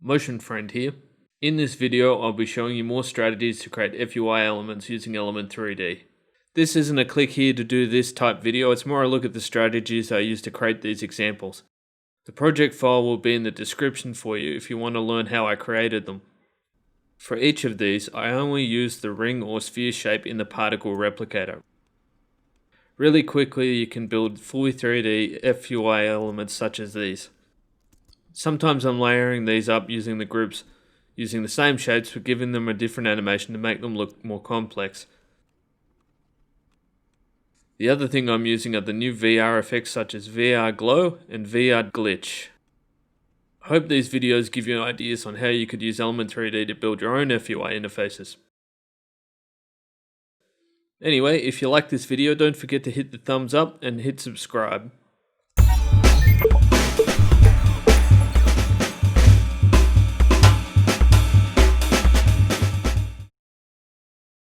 Motion Friend here. In this video, I'll be showing you more strategies to create FUI elements using Element 3D. This isn't a click here to do this type video, it's more a look at the strategies I use to create these examples. The project file will be in the description for you if you want to learn how I created them. For each of these, I only use the ring or sphere shape in the particle replicator. Really quickly, you can build fully 3D FUI elements such as these. Sometimes I'm layering these up using the groups, using the same shapes but giving them a different animation to make them look more complex. The other thing I'm using are the new VR effects such as VR Glow and VR Glitch. I hope these videos give you ideas on how you could use Element 3D to build your own FUI interfaces. Anyway, if you like this video, don't forget to hit the thumbs up and hit subscribe.